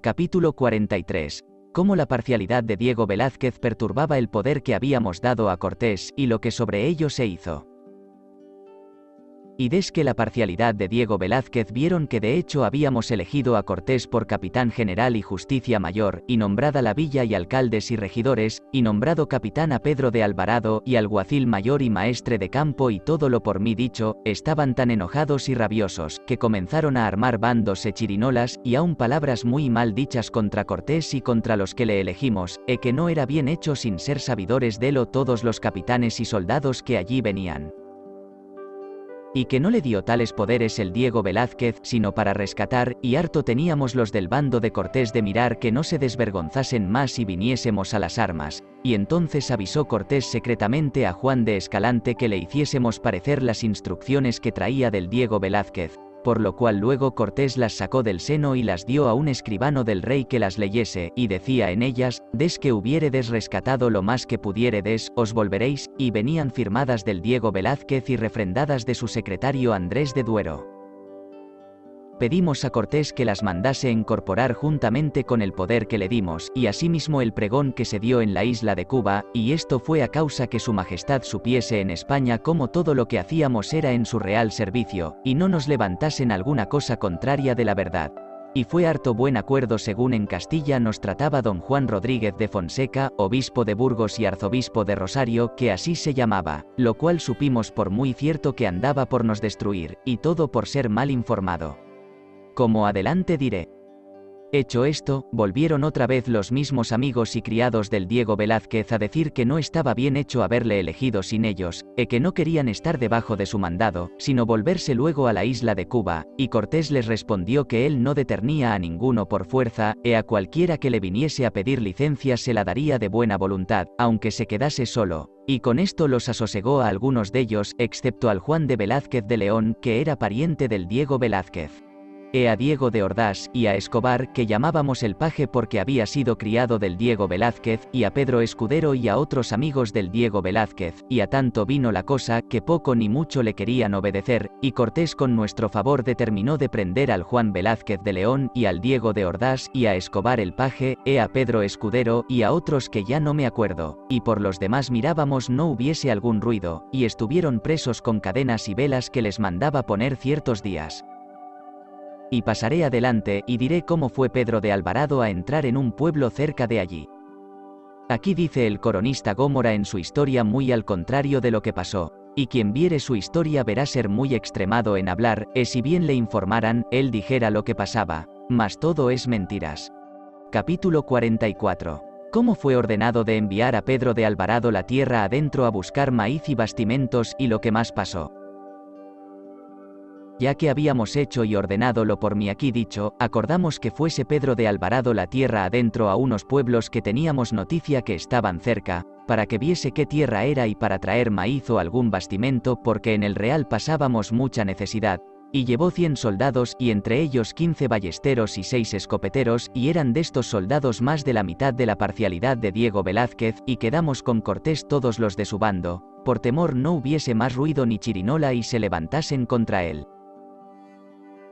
Capítulo 43. Cómo la parcialidad de Diego Velázquez perturbaba el poder que habíamos dado a Cortés, y lo que sobre ello se hizo. Y desde que la parcialidad de Diego Velázquez vieron que de hecho habíamos elegido a Cortés por capitán general y justicia mayor, y nombrada la villa y alcaldes y regidores, y nombrado capitán a Pedro de Alvarado y alguacil mayor y maestre de campo y todo lo por mí dicho, estaban tan enojados y rabiosos, que comenzaron a armar bandos e chirinolas, y aun palabras muy mal dichas contra Cortés y contra los que le elegimos, que no era bien hecho sin ser sabidores délo todos los capitanes y soldados que allí venían. Y que no le dio tales poderes el Diego Velázquez, sino para rescatar, y harto teníamos los del bando de Cortés de mirar que no se desvergonzasen más y viniésemos a las armas, y entonces avisó Cortés secretamente a Juan de Escalante que le hiciésemos parecer las instrucciones que traía del Diego Velázquez, por lo cual luego Cortés las sacó del seno y las dio a un escribano del rey que las leyese, y decía en ellas, des que hubiéredes rescatado lo más que pudiéredes, os volveréis, y venían firmadas del Diego Velázquez y refrendadas de su secretario Andrés de Duero. Pedimos a Cortés que las mandase incorporar juntamente con el poder que le dimos, y asimismo el pregón que se dio en la isla de Cuba, y esto fue a causa que su majestad supiese en España cómo todo lo que hacíamos era en su real servicio, y no nos levantasen alguna cosa contraria de la verdad. Y fue harto buen acuerdo según en Castilla nos trataba don Juan Rodríguez de Fonseca, obispo de Burgos y arzobispo de Rosario, que así se llamaba, lo cual supimos por muy cierto que andaba por nos destruir, y todo por ser mal informado. Como adelante diré. Hecho esto, volvieron otra vez los mismos amigos y criados del Diego Velázquez a decir que no estaba bien hecho haberle elegido sin ellos, que no querían estar debajo de su mandado, sino volverse luego a la isla de Cuba, y Cortés les respondió que él no deternía a ninguno por fuerza, a cualquiera que le viniese a pedir licencia se la daría de buena voluntad, aunque se quedase solo, y con esto los asosegó a algunos de ellos, excepto al Juan de Velázquez de León, que era pariente del Diego Velázquez. A Diego de Ordás, y a Escobar, que llamábamos el paje porque había sido criado del Diego Velázquez, y a Pedro Escudero y a otros amigos del Diego Velázquez, y a tanto vino la cosa, que poco ni mucho le querían obedecer, y Cortés con nuestro favor determinó de prender al Juan Velázquez de León, y al Diego de Ordás, y a Escobar el paje, a Pedro Escudero, y a otros que ya no me acuerdo, y por los demás mirábamos no hubiese algún ruido, y estuvieron presos con cadenas y velas que les mandaba poner ciertos días. Y pasaré adelante, y diré cómo fue Pedro de Alvarado a entrar en un pueblo cerca de allí. Aquí dice el coronista Gómora en su historia muy al contrario de lo que pasó, y quien viere su historia verá ser muy extremado en hablar, si bien le informaran, él dijera lo que pasaba, mas todo es mentiras. Capítulo 44. ¿Cómo fue ordenado de enviar a Pedro de Alvarado la tierra adentro a buscar maíz y bastimentos y lo que más pasó? Ya que habíamos hecho y ordenado lo por mí aquí dicho, acordamos que fuese Pedro de Alvarado la tierra adentro a unos pueblos que teníamos noticia que estaban cerca, para que viese qué tierra era y para traer maíz o algún bastimento porque en el real pasábamos mucha necesidad, y llevó 100 soldados y entre ellos 15 ballesteros y 6 escopeteros, y eran de estos soldados más de la mitad de la parcialidad de Diego Velázquez, y quedamos con Cortés todos los de su bando, por temor no hubiese más ruido ni chirinola y se levantasen contra él.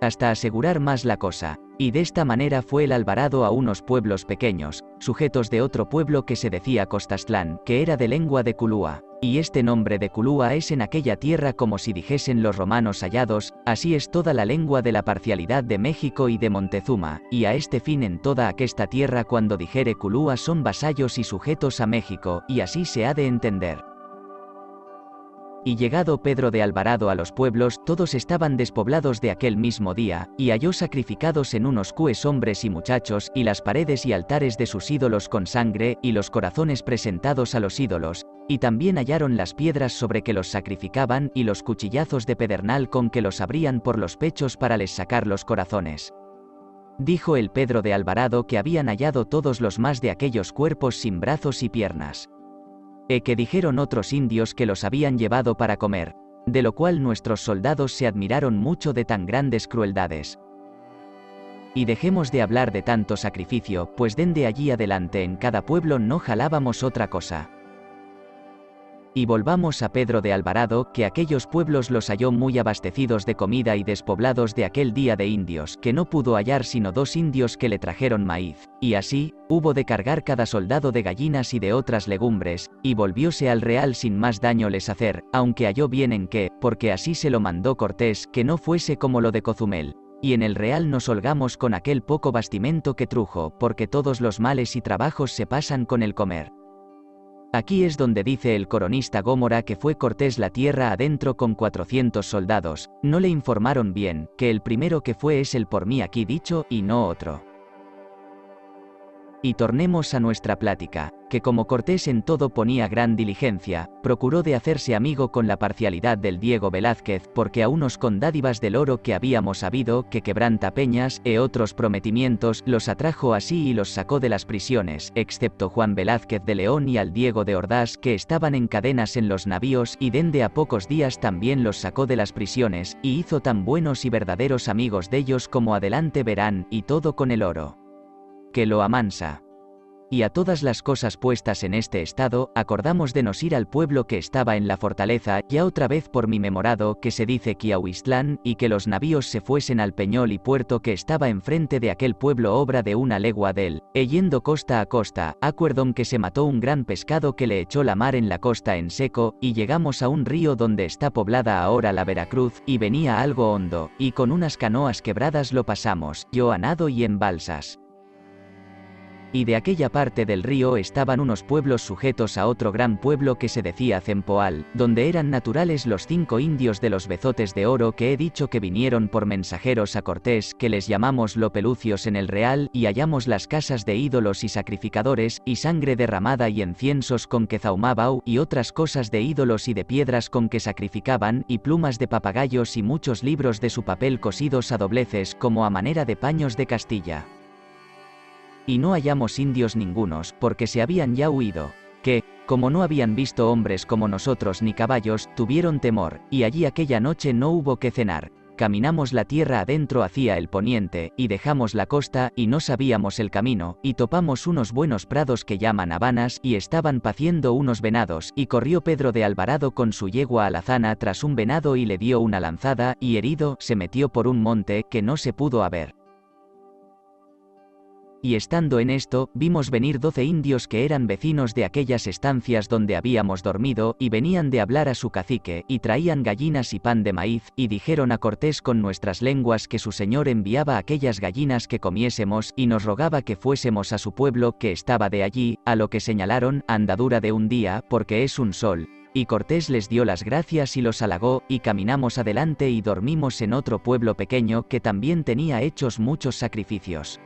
Hasta asegurar más la cosa, y de esta manera fue el Alvarado a unos pueblos pequeños, sujetos de otro pueblo que se decía Costastlán, que era de lengua de Culúa, y este nombre de Culúa es en aquella tierra como si dijesen los romanos hallados, así es toda la lengua de la parcialidad de México y de Montezuma, y a este fin en toda aquesta tierra cuando dijere Culúa son vasallos y sujetos a México, y así se ha de entender. Y llegado Pedro de Alvarado a los pueblos, todos estaban despoblados de aquel mismo día, y halló sacrificados en unos cues hombres y muchachos, y las paredes y altares de sus ídolos con sangre, y los corazones presentados a los ídolos, y también hallaron las piedras sobre que los sacrificaban, y los cuchillazos de pedernal con que los abrían por los pechos para les sacar los corazones. Dijo el Pedro de Alvarado que habían hallado todos los más de aquellos cuerpos sin brazos y piernas. Que dijeron otros indios que los habían llevado para comer, de lo cual nuestros soldados se admiraron mucho de tan grandes crueldades. Y dejemos de hablar de tanto sacrificio, pues dende allí adelante en cada pueblo no jalábamos otra cosa. Y volvamos a Pedro de Alvarado, que aquellos pueblos los halló muy abastecidos de comida y despoblados de aquel día de indios, que no pudo hallar sino 2 indios que le trajeron maíz, y así, hubo de cargar cada soldado de gallinas y de otras legumbres, y volvióse al real sin más daño les hacer, aunque halló bien en que, porque así se lo mandó Cortés, que no fuese como lo de Cozumel. Y en el real nos holgamos con aquel poco bastimento que trujo, porque todos los males y trabajos se pasan con el comer. Aquí es donde dice el coronista Gómora que fue Cortés la tierra adentro con 400 soldados, no le informaron bien, que el primero que fue es el por mí aquí dicho, y no otro. Y tornemos a nuestra plática, que como Cortés en todo ponía gran diligencia, procuró de hacerse amigo con la parcialidad del Diego Velázquez, porque a unos con dádivas del oro que habíamos habido, que quebranta peñas, e otros prometimientos, los atrajo así y los sacó de las prisiones, excepto Juan Velázquez de León y al Diego de Ordás, que estaban en cadenas en los navíos, y dende a pocos días también los sacó de las prisiones, y hizo tan buenos y verdaderos amigos de ellos como adelante verán, y todo con el oro que lo amansa. Y a todas las cosas puestas en este estado, acordamos de nos ir al pueblo que estaba en la fortaleza, ya otra vez por mi memorado, que se dice Quiahuistlán, y que los navíos se fuesen al peñol y puerto que estaba enfrente de aquel pueblo obra de 1 legua dél, yendo costa a costa, acuerdón que se mató un gran pescado que le echó la mar en la costa en seco, y llegamos a un río donde está poblada ahora la Veracruz, y venía algo hondo, y con unas canoas quebradas lo pasamos, yo a nado y en balsas. Y de aquella parte del río estaban unos pueblos sujetos a otro gran pueblo que se decía Cempoal, donde eran naturales los 5 indios de los bezotes de oro que he dicho que vinieron por mensajeros a Cortés, que les llamamos lopelucios en el real, y hallamos las casas de ídolos y sacrificadores, y sangre derramada y inciensos con que zahumabau, y otras cosas de ídolos y de piedras con que sacrificaban, y plumas de papagayos y muchos libros de su papel cosidos a dobleces como a manera de paños de Castilla. Y no hallamos indios ningunos, porque se habían ya huido, que, como no habían visto hombres como nosotros ni caballos, tuvieron temor, y allí aquella noche no hubo que cenar. Caminamos la tierra adentro hacia el poniente, y dejamos la costa, y no sabíamos el camino, y topamos unos buenos prados que llaman habanas, y estaban paciendo unos venados, y corrió Pedro de Alvarado con su yegua alazana tras un venado y le dio una lanzada, y herido, se metió por un monte, que no se pudo haber. Y estando en esto, vimos venir 12 indios que eran vecinos de aquellas estancias donde habíamos dormido, y venían de hablar a su cacique, y traían gallinas y pan de maíz, y dijeron a Cortés con nuestras lenguas que su señor enviaba aquellas gallinas que comiésemos, y nos rogaba que fuésemos a su pueblo que estaba de allí, a lo que señalaron, andadura de un día, porque es un sol. Y Cortés les dio las gracias y los halagó, y caminamos adelante y dormimos en otro pueblo pequeño que también tenía hechos muchos sacrificios.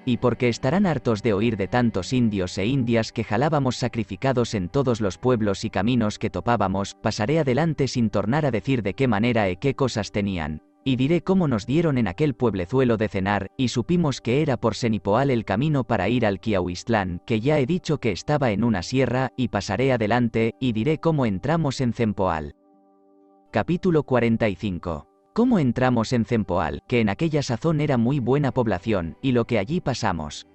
Y porque estarán hartos de oír de tantos indios e indias que jalábamos sacrificados en todos los pueblos y caminos que topábamos, pasaré adelante sin tornar a decir de qué manera e qué cosas tenían. Y diré cómo nos dieron en aquel pueblezuelo de cenar, y supimos que era por Cenipoal el camino para ir al Quiahuistlán, que ya he dicho que estaba en una sierra, y pasaré adelante, y diré cómo entramos en Cempoal. Capítulo 45. ¿Cómo entramos en Cempoal, que en aquella sazón era muy buena población, y lo que allí pasamos?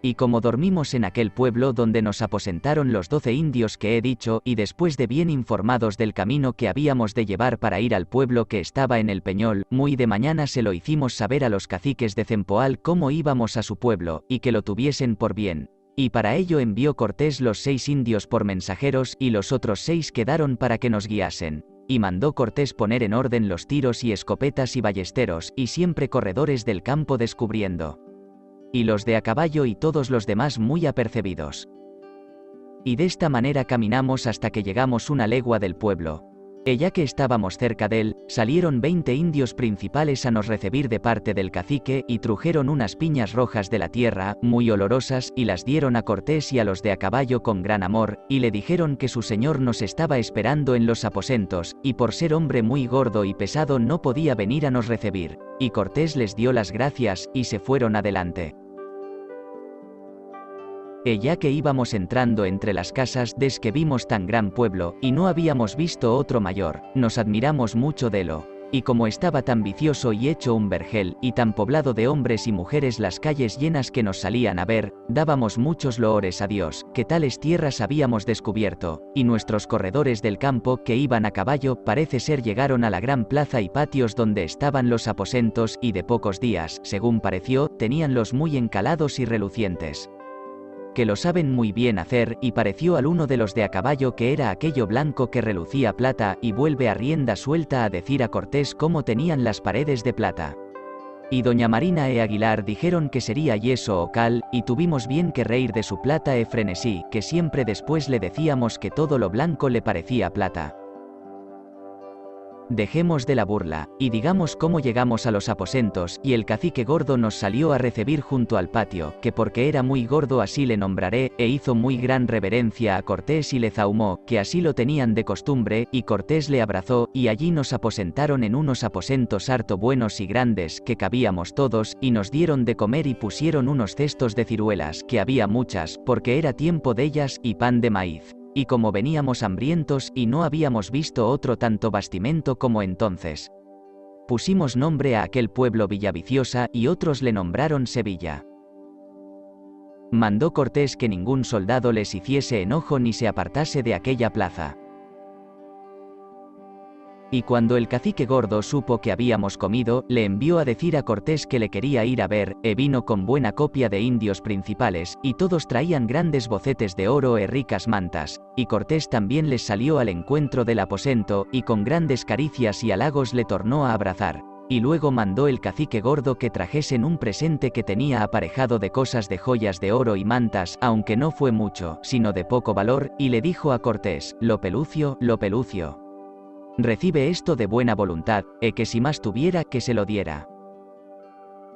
Y como dormimos en aquel pueblo donde nos aposentaron los 12 indios que he dicho, y después de bien informados del camino que habíamos de llevar para ir al pueblo que estaba en el peñol, muy de mañana se lo hicimos saber a los caciques de Cempoal cómo íbamos a su pueblo, y que lo tuviesen por bien. Y para ello envió Cortés los 6 indios por mensajeros, y los otros 6 quedaron para que nos guiasen. Y mandó Cortés poner en orden los tiros y escopetas y ballesteros, y siempre corredores del campo descubriendo. Y los de a caballo y todos los demás muy apercebidos. Y de esta manera caminamos hasta que llegamos una legua del pueblo. Ya que estábamos cerca de él, salieron 20 indios principales a nos recibir de parte del cacique, y trujeron unas piñas rojas de la tierra, muy olorosas, y las dieron a Cortés y a los de a caballo con gran amor, y le dijeron que su señor nos estaba esperando en los aposentos, y por ser hombre muy gordo y pesado no podía venir a nos recibir. Y Cortés les dio las gracias, y se fueron adelante. Ya que íbamos entrando entre las casas, des que vimos tan gran pueblo, y no habíamos visto otro mayor, nos admiramos mucho de lo Y como estaba tan vicioso y hecho un vergel, y tan poblado de hombres y mujeres las calles llenas que nos salían a ver, dábamos muchos loores a Dios, que tales tierras habíamos descubierto, y nuestros corredores del campo que iban a caballo parece ser llegaron a la gran plaza y patios donde estaban los aposentos, y de pocos días, según pareció, teníanlos muy encalados y relucientes. Que lo saben muy bien hacer, y pareció al uno de los de a caballo que era aquello blanco que relucía plata, y vuelve a rienda suelta a decir a Cortés cómo tenían las paredes de plata. Y doña Marina e Aguilar dijeron que sería yeso o cal, y tuvimos bien que reír de su plata e frenesí, que siempre después le decíamos que todo lo blanco le parecía plata. Dejemos de la burla, y digamos cómo llegamos a los aposentos, y el cacique gordo nos salió a recebir junto al patio, que porque era muy gordo así le nombraré, e hizo muy gran reverencia a Cortés y le zahumó, que así lo tenían de costumbre, y Cortés le abrazó, y allí nos aposentaron en unos aposentos harto buenos y grandes, que cabíamos todos, y nos dieron de comer y pusieron unos cestos de ciruelas, que había muchas, porque era tiempo de ellas, y pan de maíz. Y como veníamos hambrientos y no habíamos visto otro tanto bastimento como entonces, pusimos nombre a aquel pueblo Villaviciosa y otros le nombraron Sevilla. Mandó Cortés que ningún soldado les hiciese enojo ni se apartase de aquella plaza. Y cuando el cacique gordo supo que habíamos comido, le envió a decir a Cortés que le quería ir a ver, e vino con buena copia de indios principales, y todos traían grandes bocetes de oro e ricas mantas, y Cortés también les salió al encuentro del aposento, y con grandes caricias y halagos le tornó a abrazar. Y luego mandó el cacique gordo que trajesen un presente que tenía aparejado de cosas de joyas de oro y mantas, aunque no fue mucho, sino de poco valor, y le dijo a Cortés, lo pelucio, recibe esto de buena voluntad, que si más tuviera que se lo diera.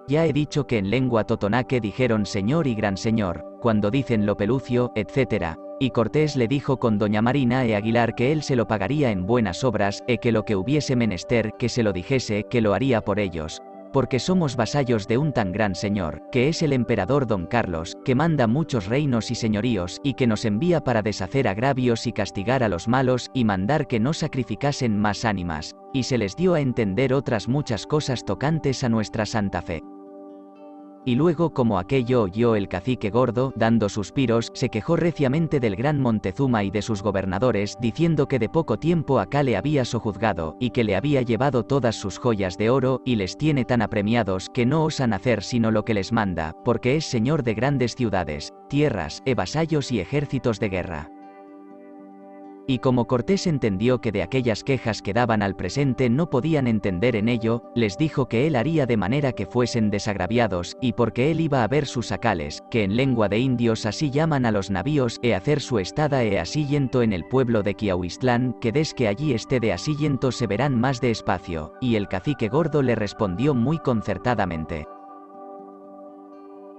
Ya he dicho que en lengua totonaque dijeron señor y gran señor, cuando dicen lo pelucio, etc. Y Cortés le dijo con doña Marina e Aguilar que él se lo pagaría en buenas obras, que lo que hubiese menester que se lo dijese, que lo haría por ellos. Porque somos vasallos de un tan gran señor, que es el emperador don Carlos, que manda muchos reinos y señoríos, y que nos envía para deshacer agravios y castigar a los malos, y mandar que no sacrificasen más ánimas, y se les dio a entender otras muchas cosas tocantes a nuestra santa fe. Y luego como aquello oyó el cacique gordo, dando suspiros, se quejó reciamente del gran Montezuma y de sus gobernadores, diciendo que de poco tiempo acá le había sojuzgado, y que le había llevado todas sus joyas de oro, y les tiene tan apremiados, que no osan hacer sino lo que les manda, porque es señor de grandes ciudades, tierras, vasallos y ejércitos de guerra. Y como Cortés entendió que de aquellas quejas que daban al presente no podían entender en ello, les dijo que él haría de manera que fuesen desagraviados, y porque él iba a ver sus sacales, que en lengua de indios así llaman a los navíos, hacer su estada asillento en el pueblo de Quiauistlán, que des que allí esté de asillento se verán más de espacio, y el cacique gordo le respondió muy concertadamente.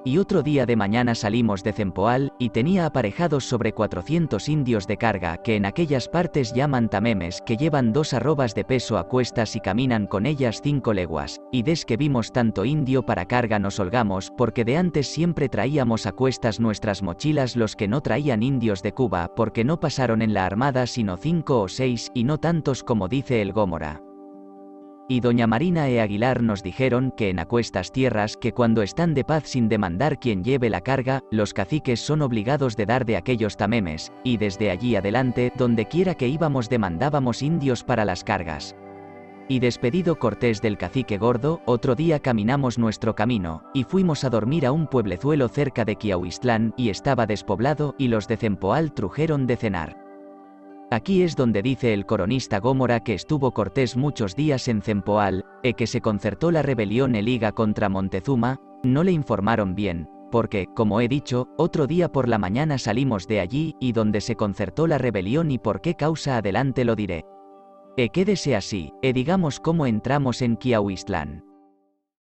Y otro día de mañana salimos de Cempoal, y tenía aparejados sobre 400 indios de carga, que en aquellas partes llaman tamemes, que llevan 2 arrobas de peso a cuestas y caminan con ellas 5 leguas, y des que vimos tanto indio para carga nos holgamos, porque de antes siempre traíamos a cuestas nuestras mochilas los que no traían indios de Cuba, porque no pasaron en la armada sino 5 o 6, y no tantos como dice el Gómora. Y doña Marina e Aguilar nos dijeron que en aquestas tierras, que cuando están de paz sin demandar quien lleve la carga, los caciques son obligados de dar de aquellos tamemes, y desde allí adelante, donde quiera que íbamos demandábamos indios para las cargas. Y despedido Cortés del cacique gordo, otro día caminamos nuestro camino, y fuimos a dormir a un pueblezuelo cerca de Quiauistlán, y estaba despoblado, y los de Cempoal trujeron de cenar. Aquí es donde dice el coronista Gómora que estuvo Cortés muchos días en Cempoal, que se concertó la rebelión liga contra Montezuma, no le informaron bien, porque, como he dicho, otro día por la mañana salimos de allí, y donde se concertó la rebelión y por qué causa adelante lo diré. Quédese así, digamos cómo entramos en Quiauistlán.